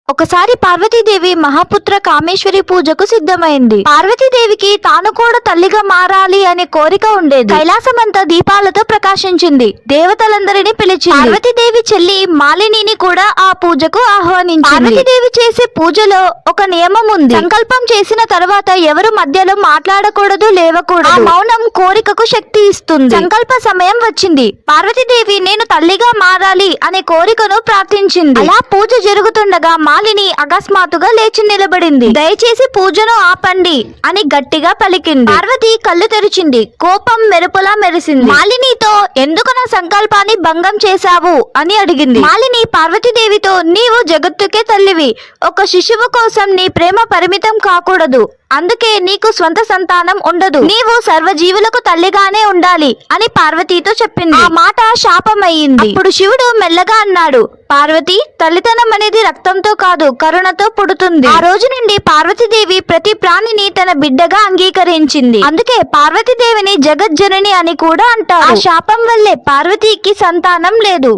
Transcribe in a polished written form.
ఒకసారి పార్వతీదేవి మహాపుత్ర కామేశ్వరి పూజకు సిద్ధమైంది. పార్వతీదేవికి తాను కూడా తల్లిగా మారాలి అనే కోరిక ఉండేది. కైలాసమంతా దీపాలతో ప్రకాశించింది. దేవతలందరినీ పిలిచింది. పార్వతీదేవి చెల్లి మాలినిని కూడా ఆ పూజకు ఆహ్వానించింది. పార్వతీదేవి చేసే పూజలో ఒక నియమం ఉంది. సంకల్పం చేసిన తర్వాత ఎవరు మధ్యలో మాట్లాడకూడదు, లేవకూడదు. ఆ మౌనం కోరికకు శక్తి ఇస్తుంది. సంకల్ప సమయం వచ్చింది. పార్వతీదేవి నేను తల్లిగా మారాలి అనే కోరికను ప్రార్థించింది. అలా పూజ జరుగుతుండగా మాలిని అకస్మాత్తుగా లేచి నిలబడింది. దయచేసి పూజను ఆపండి అని గట్టిగా పలికింది. పార్వతి కళ్ళు తెరిచింది. కోపం మెరుపులా మెరిసింది. మాలినితో ఎందుకు నా సంకల్పాన్ని భంగం చేశావు అని అడిగింది. మాలిని పార్వతీదేవితో నీవు జగత్తుకే తల్లివి. ఒక శిశువు కోసం నీ ప్రేమ పరిమితం కాకూడదు. అందుకే నీకు స్వంత సంతానం ఉండదు. నీవు సర్వజీవులకు తల్లిగానే ఉండాలి అని పార్వతీతో చెప్పింది. ఆ మాట శాపమయ్యింది. అప్పుడు శివుడు మెల్లగా అన్నాడు, పార్వతి, తల్లితనం అనేది రక్తంతో కాదు, కరుణతో పుడుతుంది. ఆ రోజు నుండి పార్వతీదేవి ప్రతి ప్రాణిని తన బిడ్డగా అంగీకరించింది. అందుకే పార్వతీదేవిని జగజ్జనని అని కూడా అంటారు. ఆ శాపం వల్లే పార్వతీకి సంతానం లేదు.